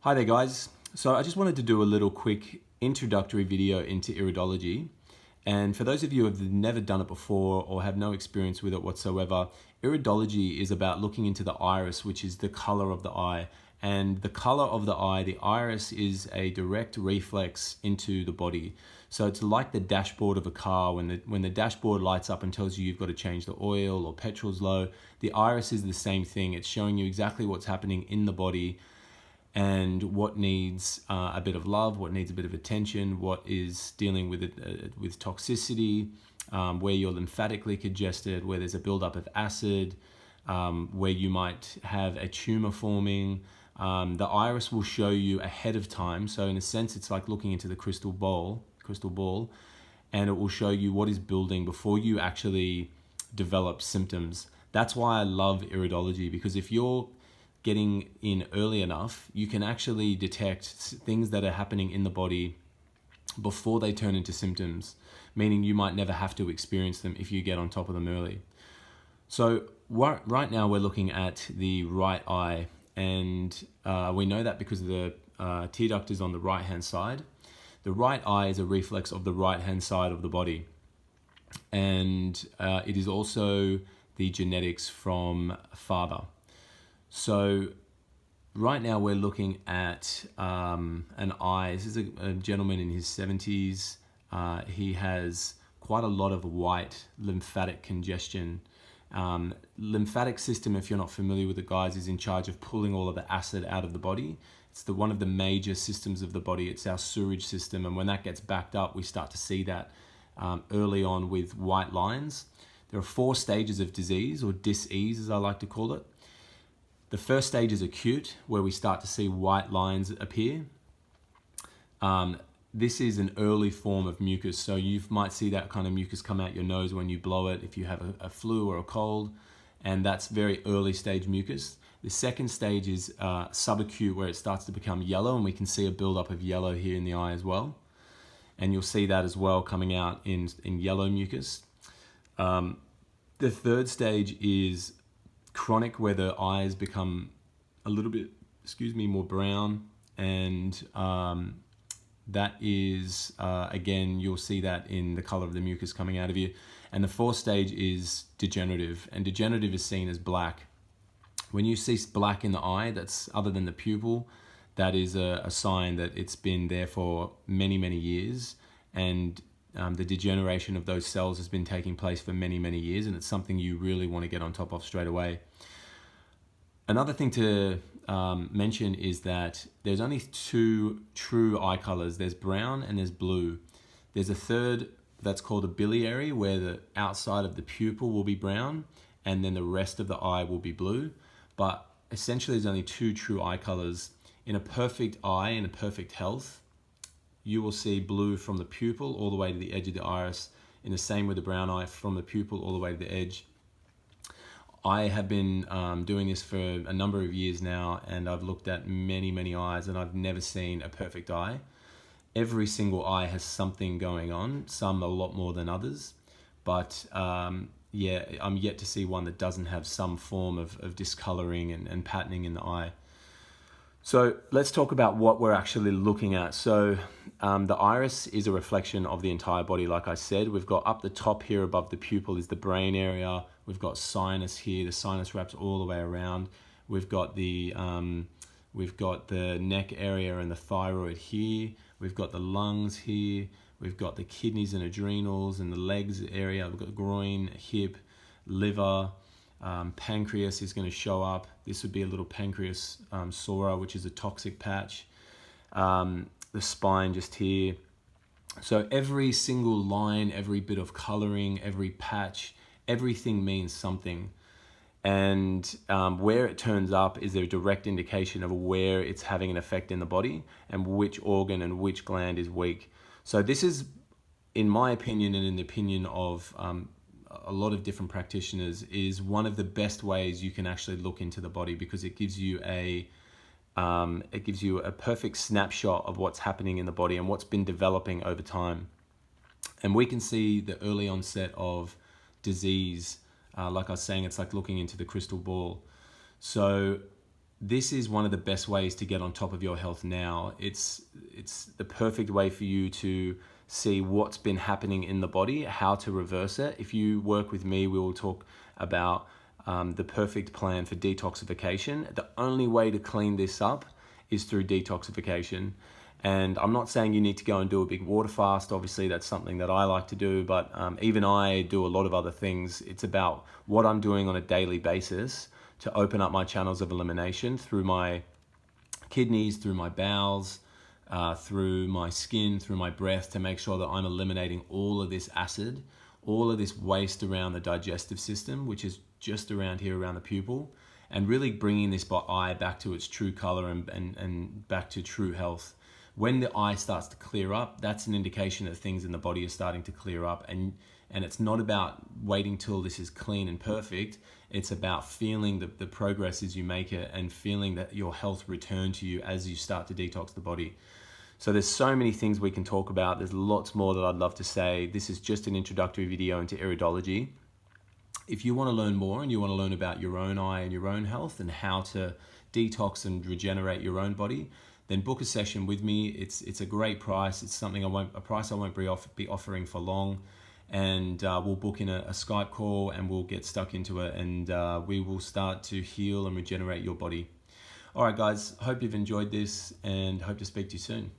Hi there guys. So I just wanted to do a little quick introductory video into iridology. And for those of you who have never done it before or have no experience with it whatsoever, iridology is about looking into the iris, which is the color of the eye. And the color of the eye, the iris, is a direct reflex into the body. So it's like the dashboard of a car. When the dashboard lights up and tells you you've got to change the oil or petrol's low, the iris is the same thing. It's showing you exactly what's happening in the body and what needs a bit of love, what needs a bit of attention, what is dealing with with toxicity, where you're lymphatically congested, where there's a buildup of acid, where you might have a tumor forming. The iris will show you ahead of time. So in a sense, it's like looking into the crystal ball, and it will show you what is building before you actually develop symptoms. That's why I love iridology, because if you're getting in early enough, you can actually detect things that are happening in the body before they turn into symptoms, meaning you might never have to experience them if you get on top of them early. So right now we're looking at the right eye, and we know that because the tear duct is on the right hand side. The right eye is a reflex of the right hand side of the body, and it is also the genetics from father. So right now we're looking at an eye. This is a gentleman in his 70s. He has quite a lot of white lymphatic congestion. Lymphatic system, if you're not familiar with it, guys, is in charge of pulling all of the acid out of the body. It's one of the major systems of the body. It's our sewage system, and when that gets backed up, we start to see that early on with white lines. There are 4 stages of disease, or dis-ease as I like to call it. The first stage is acute, where we start to see white lines appear. This is an early form of mucus, so you might see that kind of mucus come out your nose when you blow it if you have a flu or a cold, and that's very early stage mucus. The second stage is subacute, where it starts to become yellow, and we can see a buildup of yellow here in the eye as well. And you'll see that as well coming out in yellow mucus. The third stage is chronic, where the eyes become a little bit, more brown, and that is, again, you'll see that in the color of the mucus coming out of you. And the fourth stage is degenerative, and degenerative is seen as black. When you see black in the eye, that's other than the pupil, that is a sign that it's been there for many, many years, and the degeneration of those cells has been taking place for many, many years, and it's something you really want to get on top of straight away. Another thing to mention is that there's only 2 true eye colors. There's brown and there's blue. There's a third that's called a biliary, where the outside of the pupil will be brown and then the rest of the eye will be blue. But essentially there's only 2 true eye colors. In a perfect eye, in a perfect health, you will see blue from the pupil all the way to the edge of the iris. In the same with the brown eye, from the pupil all the way to the edge. I have been doing this for a number of years now, and I've looked at many, many eyes, and I've never seen a perfect eye. Every single eye has something going on, some a lot more than others. But yeah, I'm yet to see one that doesn't have some form of discoloring and patterning in the eye. So let's talk about what we're actually looking at. So the iris is a reflection of the entire body, like I said. We've got up the top here above the pupil is the brain area. We've got sinus here. The sinus wraps all the way around. We've got the neck area and the thyroid here. We've got the lungs here. We've got the kidneys and adrenals and the legs area. We've got groin, hip, liver. Pancreas is going to show up. This would be a little pancreas sora, which is a toxic patch. The spine just here. So every single line, every bit of coloring, every patch, everything means something. And where it turns up is a direct indication of where it's having an effect in the body and which organ and which gland is weak. So this is, in my opinion and in the opinion of a lot of different practitioners, is one of the best ways you can actually look into the body, because it gives you a perfect snapshot of what's happening in the body and what's been developing over time. And we can see the early onset of disease. Like I was saying, it's like looking into the crystal ball. So this is one of the best ways to get on top of your health now. It's the perfect way for you to see what's been happening in the body, how to reverse it. If you work with me, we will talk about the perfect plan for detoxification. The only way to clean this up is through detoxification. And I'm not saying you need to go and do a big water fast. Obviously, that's something that I like to do, but even I do a lot of other things. It's about what I'm doing on a daily basis to open up my channels of elimination through my kidneys, through my bowels, through my skin, through my breath, to make sure that I'm eliminating all of this acid, all of this waste around the digestive system, which is just around here, around the pupil, and really bringing this eye back to its true color and back to true health. When the eye starts to clear up, that's an indication that things in the body are starting to clear up. And it's not about waiting till this is clean and perfect. It's about feeling the progress as you make it, and feeling that your health return to you as you start to detox the body. So there's so many things we can talk about. There's lots more that I'd love to say. This is just an introductory video into iridology. If you want to learn more and you want to learn about your own eye and your own health and how to detox and regenerate your own body, then book a session with me. It's a great price. It's something a price I won't be offering for long. And we'll book in a Skype call and we'll get stuck into it, and we will start to heal and regenerate your body. All right, guys, hope you've enjoyed this and hope to speak to you soon.